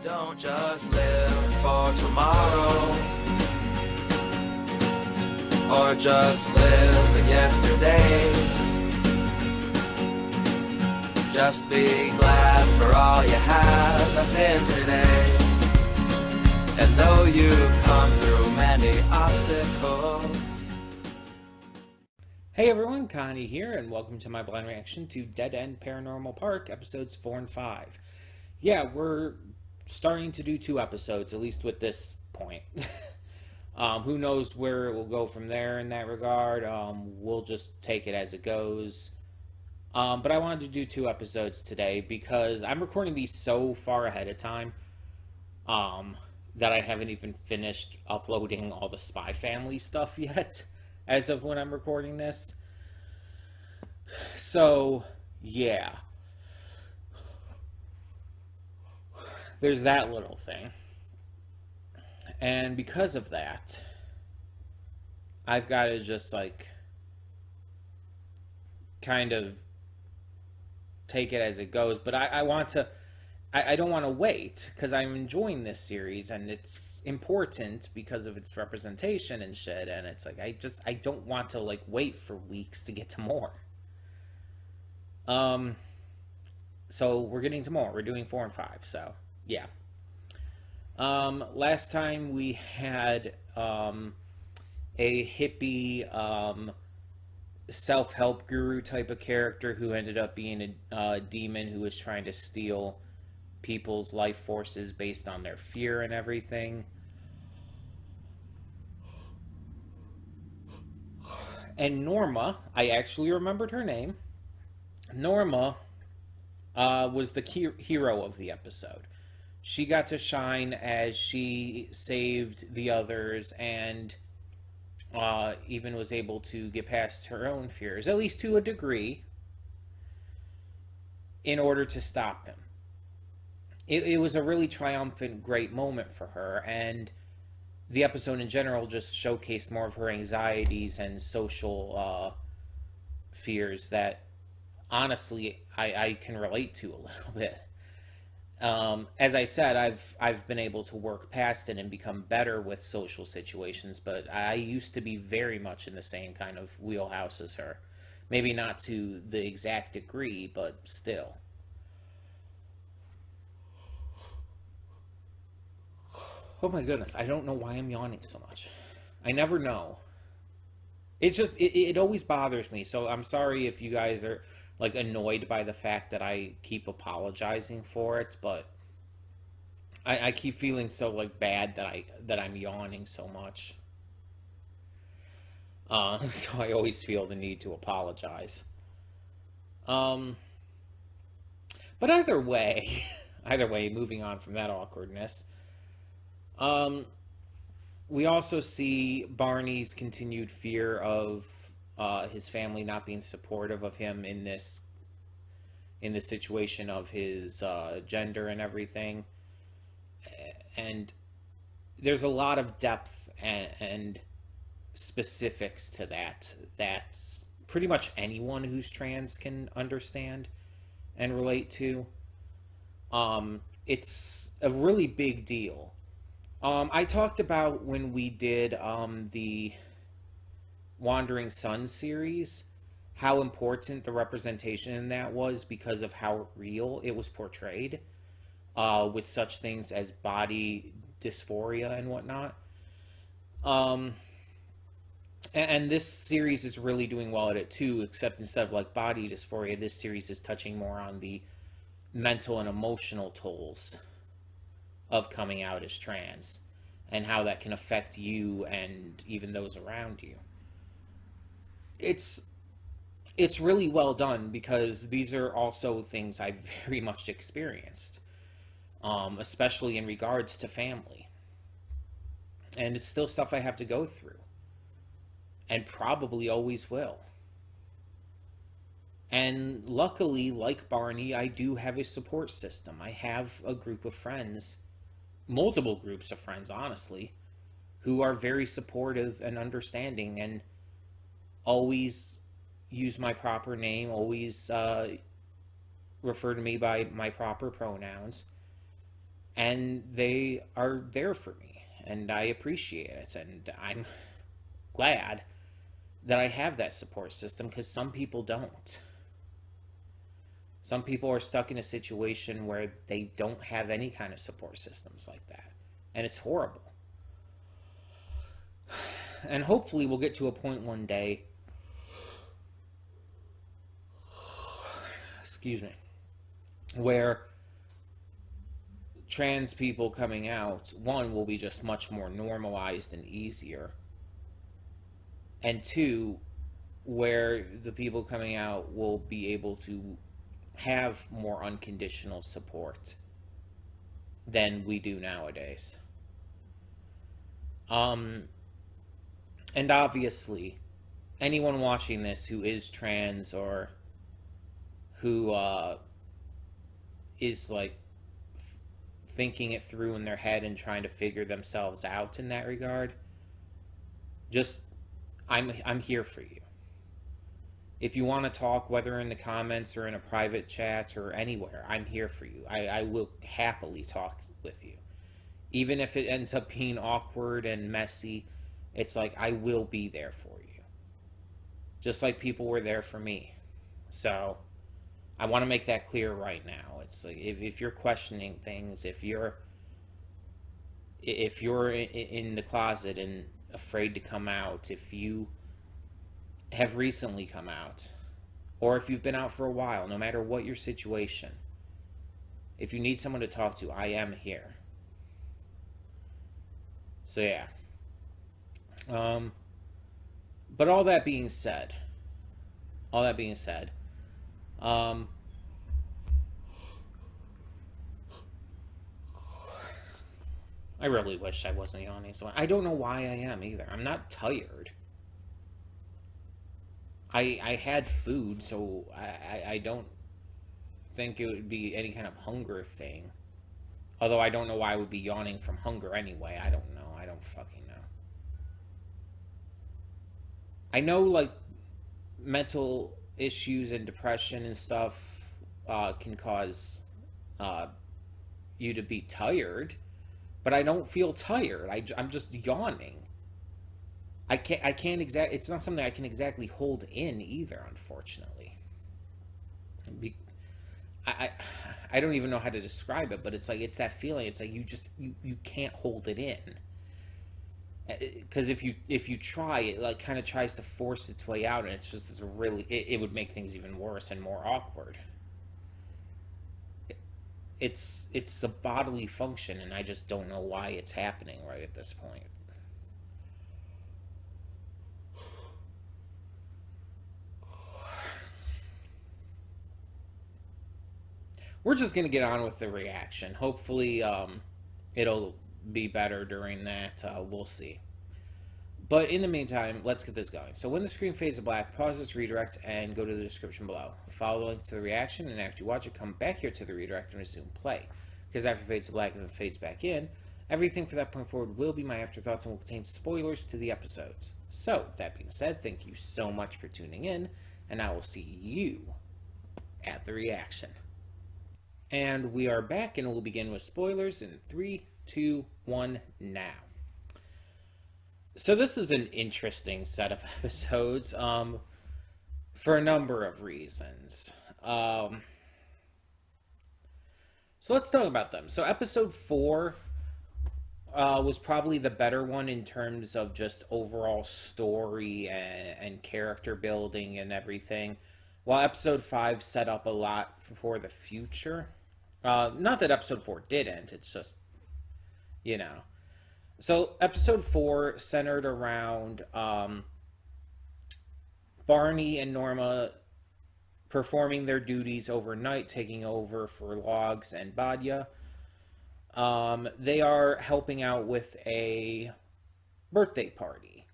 Don't just live for tomorrow, or just live in yesterday. Just be glad for all you have that's in today. And though you've come through many obstacles. Hey everyone, Connie here, and welcome to my blind reaction to Dead End Paranormal Park, episodes 4 and 5. Yeah, we're starting to do 2 episodes, at least with this point. Who knows where it will go from there in that regard. We'll just take it as it goes. But I wanted to do 2 episodes today because I'm recording these so far ahead of time that I haven't even finished uploading all the Spy Family stuff yet as of when I'm recording this. So, yeah. There's that little thing. And because of that, I've got to just, like, kind of take it as it goes. But I want to... I don't want to wait, because I'm enjoying this series, and it's important because of its representation and shit, and it's like, I don't want to, like, wait for weeks to get to more. So we're getting to more. We're doing 4 and 5, so, yeah. Last time we had, a hippie, self-help guru type of character who ended up being a demon who was trying to steal people's life forces based on their fear and everything. And Norma, I actually remembered her name. Norma was the hero of the episode. She got to shine as she saved the others and even was able to get past her own fears, at least to a degree, in order to stop him. It was a really triumphant, great moment for her, and the episode in general just showcased more of her anxieties and social fears that, honestly, I can relate to a little bit. As I said, I've been able to work past it and become better with social situations, but I used to be very much in the same kind of wheelhouse as her. Maybe not to the exact degree, but still. Oh my goodness, I don't know why I'm yawning so much. I never know. It's just, it always bothers me, so I'm sorry if you guys are, like, annoyed by the fact that I keep apologizing for it, but I keep feeling so, like, bad that I'm yawning so much. So I always feel the need to apologize. But either way, moving on from that awkwardness, we also see Barney's continued fear of his family not being supportive of him in this situation of his gender and everything. And there's a lot of depth and specifics to that pretty much anyone who's trans can understand and relate to. It's a really big deal. I talked about when we did the Wandering Sun series, how important the representation in that was because of how real it was portrayed, with such things as body dysphoria and whatnot. And this series is really doing well at it too, except instead of like body dysphoria, this series is touching more on the mental and emotional tolls of coming out as trans and how that can affect you and even those around you. It's really well done because these are also things I've very much experienced, especially in regards to family. And it's still stuff I have to go through and probably always will. And luckily, like Barney, I do have a support system. I have a group of friends, multiple groups of friends, honestly, who are very supportive and understanding and always use my proper name, always refer to me by my proper pronouns. and they are there for me, and I appreciate it, and I'm glad that I have that support system, because some people don't. Some people are stuck in a situation where they don't have any kind of support systems like that, and it's horrible. And hopefully we'll get to a point one day, excuse me, where trans people coming out, one, will be just much more normalized and easier, and two, where the people coming out will be able to have more unconditional support than we do nowadays. And obviously, anyone watching this who is trans, or who is like thinking it through in their head and trying to figure themselves out in that regard, just I'm here for you. If you want to talk, whether in the comments or in a private chat or anywhere, I'm here for you. I will happily talk with you. Even if it ends up being awkward and messy, it's like I will be there for you. Just like people were there for me. So I want to make that clear right now. It's like if you're questioning things, if you're in the closet and afraid to come out, if you have recently come out, or if you've been out for a while, no matter what your situation, if you need someone to talk to, I am here. So yeah. But all that being said, I really wish I wasn't yawning. So I don't know why I am either. I'm not tired. I had food, so I don't think it would be any kind of hunger thing. Although I don't know why I would be yawning from hunger anyway. I don't know. I don't fucking know. I know, like, mental issues and depression and stuff can cause you to be tired, but I don't feel tired. I'm just yawning. It's not something I can exactly hold in either, unfortunately. I don't even know how to describe it, but it's like, it's that feeling. It's like you can't hold it in. Because if you try, it like kind of tries to force its way out, and it's just really, it would make things even worse and more awkward. It's a bodily function, and I just don't know why it's happening right at this point. We're just gonna get on with the reaction. Hopefully, it'll be better during that. We'll see. But in the meantime, let's get this going. So when the screen fades to black, pause this redirect and go to the description below. Follow the link to the reaction, and after you watch it, come back here to the redirect and resume play. Because after it fades to black and then fades back in, everything from that point forward will be my afterthoughts and will contain spoilers to the episodes. So, that being said, thank you so much for tuning in, and I will see you at the reaction. And we are back, and we'll begin with spoilers in 3, 2, 1, now. So this is an interesting set of episodes, for a number of reasons. So let's talk about them. So episode 4 was probably the better one in terms of just overall story and character building and everything, while episode 5 set up a lot for the future. Not that episode 4 didn't, it's just, you know. So episode 4 centered around Barney and Norma performing their duties overnight, taking over for Logs and Badya. They are helping out with a birthday party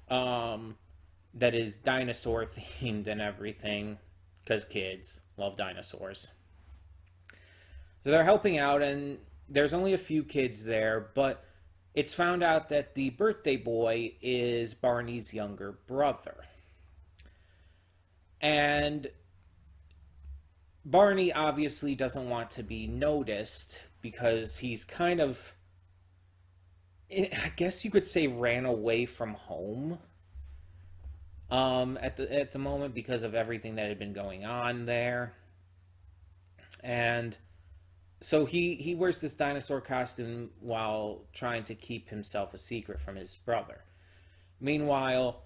that is dinosaur themed and everything, because kids love dinosaurs. So they're helping out, and there's only a few kids there, but it's found out that the birthday boy is Barney's younger brother. And Barney obviously doesn't want to be noticed because he's kind of, I guess you could say, ran away from home at the moment because of everything that had been going on there. And so he wears this dinosaur costume while trying to keep himself a secret from his brother. Meanwhile,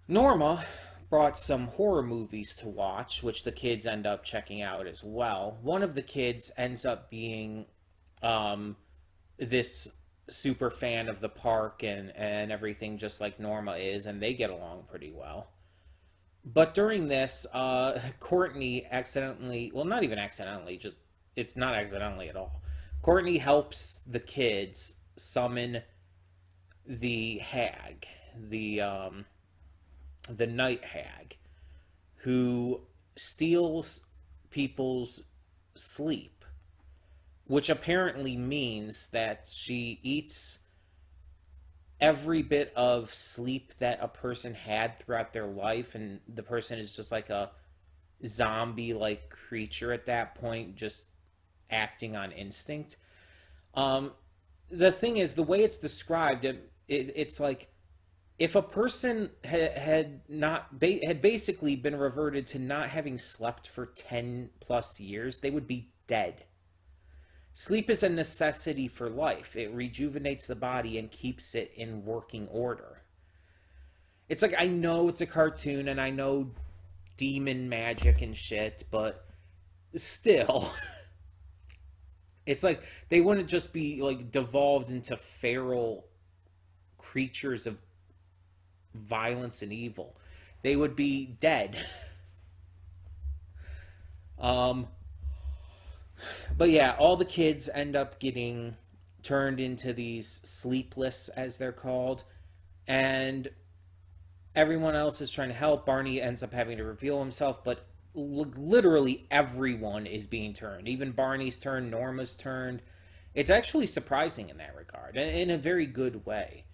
Norma brought some horror movies to watch, which the kids end up checking out as well. One of the kids ends up being this super fan of the park and everything, just like Norma is, and they get along pretty well. But during this, Courtney accidentally, well, not even accidentally, just it's not accidentally at all. Courtney helps the kids summon the hag, the night hag, who steals people's sleep, which apparently means that she eats every bit of sleep that a person had throughout their life, and the person is just like a zombie-like creature at that point, just acting on instinct. The thing is, the way it's described, it's like if a person had basically been reverted to not having slept for 10 plus years, they would be dead. Sleep is a necessity for life. It rejuvenates the body and keeps it in working order. It's like, I know it's a cartoon and I know demon magic and shit, but still, it's like they wouldn't just be like devolved into feral creatures of violence and evil. They would be dead. But yeah, all the kids end up getting turned into these sleepless, as they're called, and everyone else is trying to help. Barney ends up having to reveal himself, but literally everyone is being turned. Even Barney's turned, Norma's turned. It's actually surprising in that regard, in a very good way.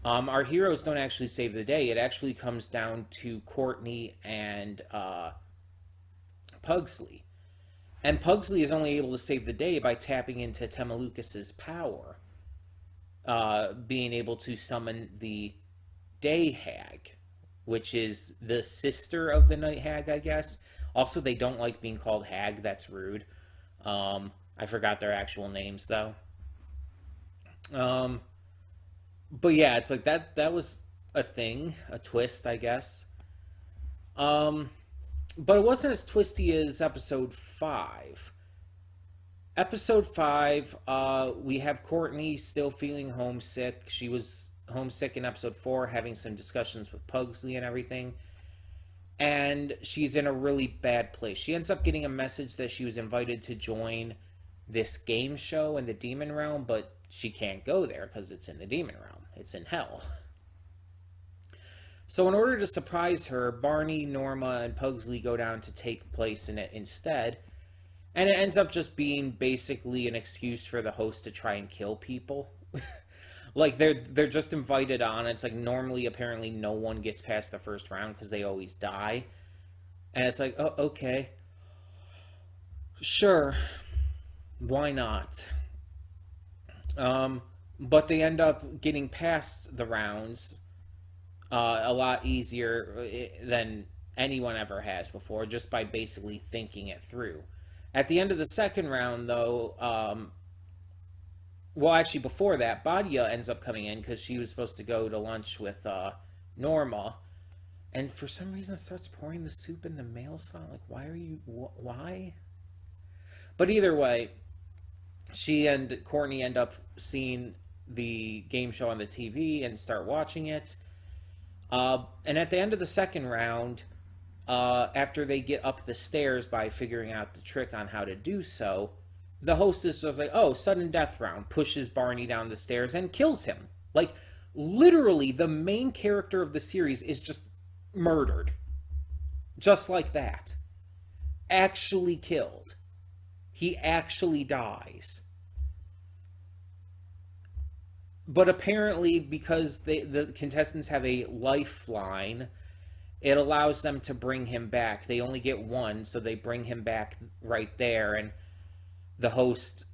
Our heroes don't actually save the day. It actually comes down to Courtney and Pugsley. And Pugsley is only able to save the day by tapping into Temalucas's power, being able to summon the Day Hag, which is the sister of the Night Hag, I guess. Also, they don't like being called Hag. That's rude. I forgot their actual names, though. But yeah, it's like that was a thing, a twist, I guess. But it wasn't as twisty as episode 5. Episode 5, we have Courtney still feeling homesick. She was homesick in episode 4, having some discussions with Pugsley and everything. And she's in a really bad place. She ends up getting a message that she was invited to join this game show in the demon realm, but she can't go there because it's in the demon realm. It's in hell. So in order to surprise her, Barney, Norma, and Pugsley go down to take place in it instead. And it ends up just being basically an excuse for the host to try and kill people. Like, they're just invited on. It's like, normally, apparently, no one gets past the first round because they always die. And it's like, oh, okay. Sure. Why not? But they end up getting past the rounds a lot easier than anyone ever has before, just by basically thinking it through. At the end of the second round, though, well, actually, before that, Badia ends up coming in because she was supposed to go to lunch with Norma, and for some reason starts pouring the soup in the mail slot. Like, why? But either way, she and Courtney end up seeing the game show on the TV and start watching it. And at the end of the second round, after they get up the stairs by figuring out the trick on how to do so, the host is just like, oh, sudden death round, pushes Barney down the stairs and kills him. Like, literally, the main character of the series is just murdered. Just like that. Actually killed. He actually dies. But apparently, because the contestants have a lifeline, it allows them to bring him back. They only get one, so they bring him back right there, and the host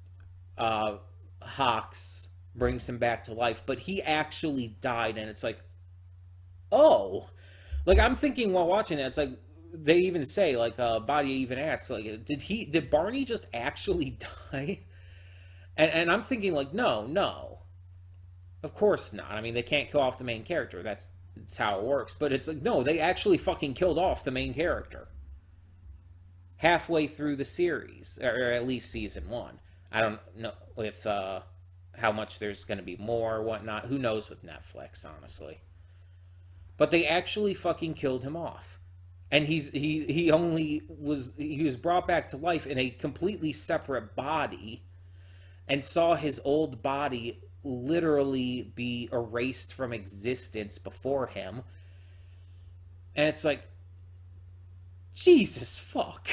Hawks brings him back to life, but he actually died, and it's like, oh, like I'm thinking while watching it, it's like they even say, like, Body even asks, like, did Barney just actually die? And I'm thinking, like, no, of course not. I mean, they can't kill off the main character. That's how it works. But it's like, no, they actually fucking killed off the main character halfway through the series, or at least season 1. I don't know if how much there's going to be more or whatnot. Who knows with Netflix, honestly. But they actually fucking killed him off, and he was brought back to life in a completely separate body, and saw his old body literally be erased from existence before him. And it's like, Jesus fuck.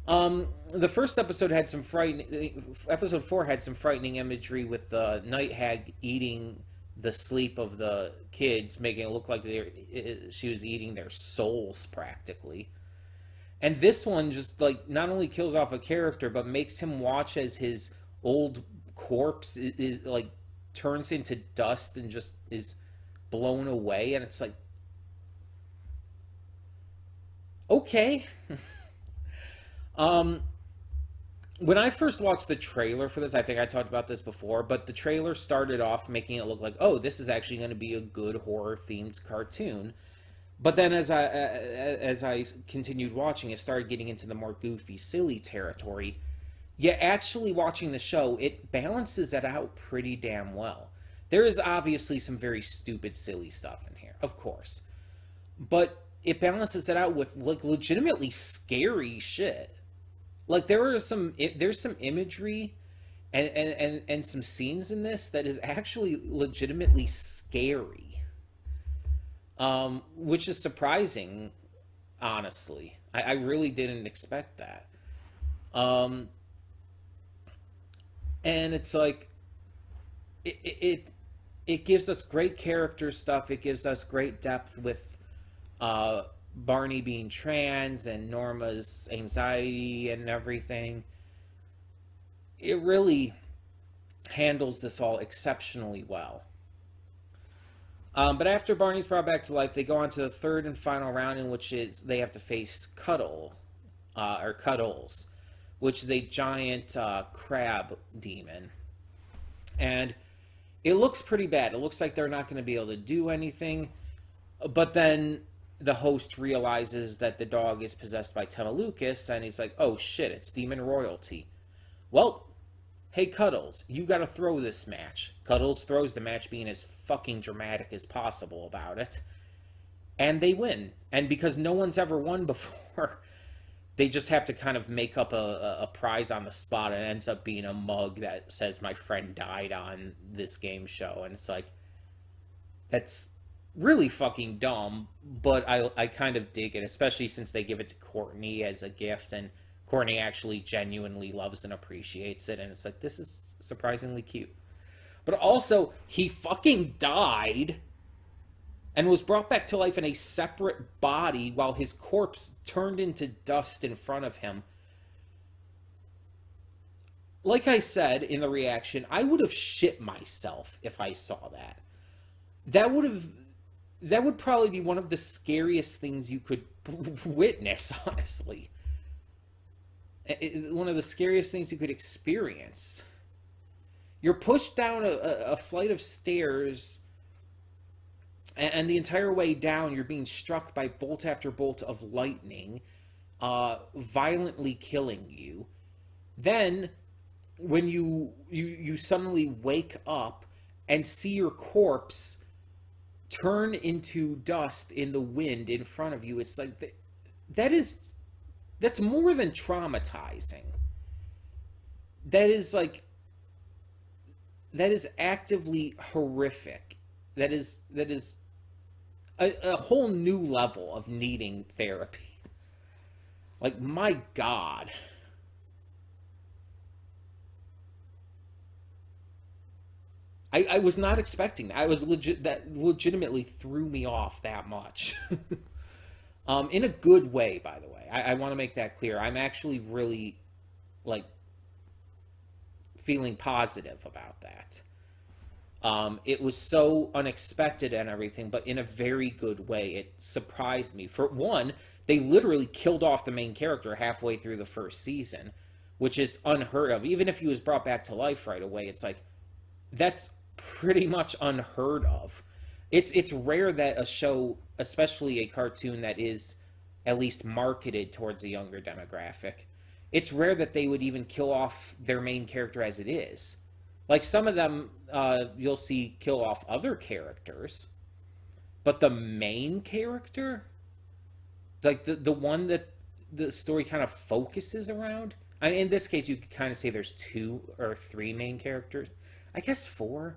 The first episode had some frightening. Episode 4 had some frightening imagery with the night hag eating the sleep of the kids, making it look like she was eating their souls practically. And this one just, like, not only kills off a character, but makes him watch as his old corpse is like turns into dust and just is blown away. And it's like, okay. When I first watched the trailer for this, I think I talked about this before, but the trailer started off making it look like, oh, this is actually going to be a good horror-themed cartoon. But then as I continued watching, it started getting into the more goofy, silly territory. Yet actually watching the show, it balances it out pretty damn well. There is obviously some very stupid, silly stuff in here, of course. But it balances it out with, like, legitimately scary shit. Like, there's some imagery and some scenes in this that is actually legitimately scary. Which is surprising, honestly. I really didn't expect that. And it's like, it gives us great character stuff. It gives us great depth with Barney being trans and Norma's anxiety and everything. It really handles this all exceptionally well. But after Barney's brought back to life, they go on to the third and final round, in which they have to face Cuddles, which is a giant crab demon. And it looks pretty bad. It looks like they're not going to be able to do anything. But then the host realizes that the dog is possessed by Lucas, and he's like, oh shit, it's demon royalty. Well, hey Cuddles, you gotta throw this match. Cuddles throws the match, being as fucking dramatic as possible about it. And they win. And because no one's ever won before, they just have to kind of make up a prize on the spot, and it ends up being a mug that says my friend died on this game show. And it's like, that's really fucking dumb, but I kind of dig it, especially since they give it to Courtney as a gift, and Courtney actually genuinely loves and appreciates it, and it's like, this is surprisingly cute. But also, he fucking died and was brought back to life in a separate body while his corpse turned into dust in front of him. Like I said in the reaction, I would have shit myself if I saw that. That would probably be one of the scariest things you could witness, honestly. One of the scariest things you could experience. You're pushed down a flight of stairs, and the entire way down, you're being struck by bolt after bolt of lightning, violently killing you. Then, when you suddenly wake up and see your corpse turn into dust in the wind in front of you, it's like, that's more than traumatizing. That is actively horrific. That is a whole new level of needing therapy. Like, my God. I was not expecting that. That legitimately threw me off that much. In a good way, by the way. I want to make that clear. I'm actually really, like, feeling positive about that. It was so unexpected and everything, but in a very good way. It surprised me. For one, they literally killed off the main character halfway through the first season, which is unheard of. Even if he was brought back to life right away, it's like, that's pretty much unheard of. It's rare that a show, especially a cartoon that is at least marketed towards a younger demographic, it's rare that they would even kill off their main character as it is. Like, some of them, you'll see kill off other characters, but the main character, like the one that the story kind of focuses around. I mean, in this case, you could kind of say there's 2 or 3 main characters. I guess 4.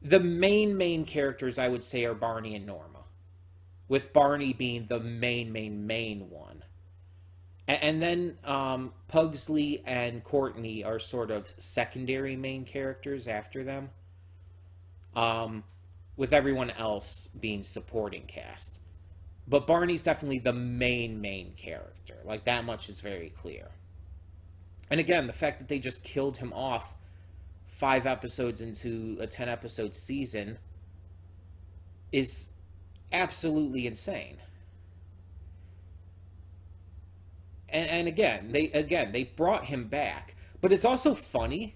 The main characters, I would say, are Barney and Norma, with Barney being the main one. And then Pugsley and Courtney are sort of secondary main characters after them, with everyone else being supporting cast. But Barney's definitely the main character. Like, that much is very clear. And again, the fact that they just killed him off 5 episodes into a 10-episode season is absolutely insane. And again, they brought him back. But it's also funny.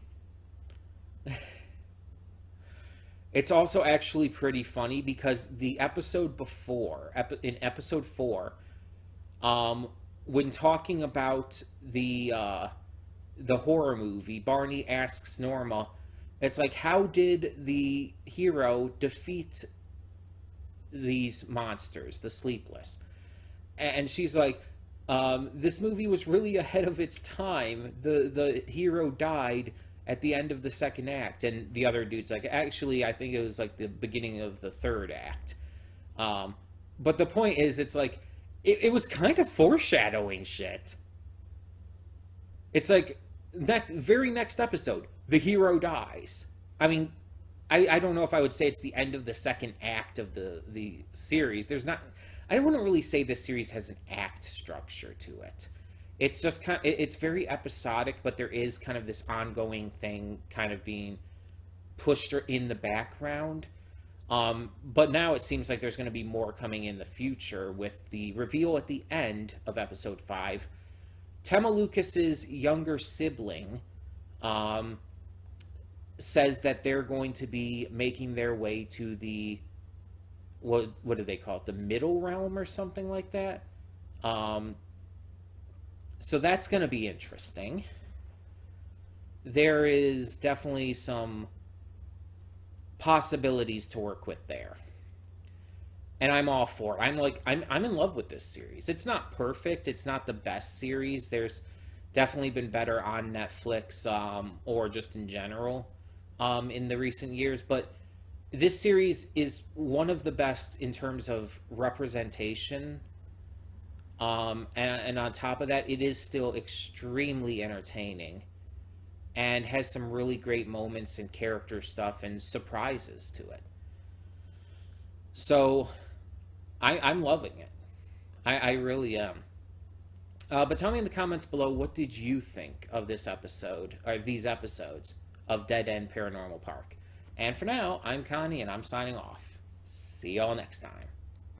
It's also actually pretty funny because the episode before, in episode 4, when talking about the horror movie, Barney asks Norma, it's like, how did the hero defeat these monsters, the Sleepless? And she's like, this movie was really ahead of its time. The hero died at the end of the 2nd act. And the other dude's like, actually, I think it was like the beginning of the 3rd act. But the point is, it's like, it was kind of foreshadowing shit. It's like, very next episode, the hero dies. I mean, I don't know if I would say it's the end of the 2nd act of the series. There's not... I wouldn't really say this series has an act structure to it. It's just it's very episodic, but there is kind of this ongoing thing kind of being pushed in the background. But now it seems like there's going to be more coming in the future with the reveal at the end of episode 5. Tema Lucas's younger sibling says that they're going to be making their way to the... what do they call it? The middle realm or something like that. So that's going to be interesting. There is definitely some possibilities to work with there. And I'm all for it. I'm in love with this series. It's not perfect. It's not the best series. There's definitely been better on Netflix, or just in general, in the recent years. But this series is one of the best in terms of representation. And on top of that, it is still extremely entertaining and has some really great moments and character stuff and surprises to it. So I'm loving it. I really am. But tell me in the comments below, what did you think of this episode, or these episodes of Dead End Paranormal Park? And for now, I'm Connie, and I'm signing off. See y'all next time.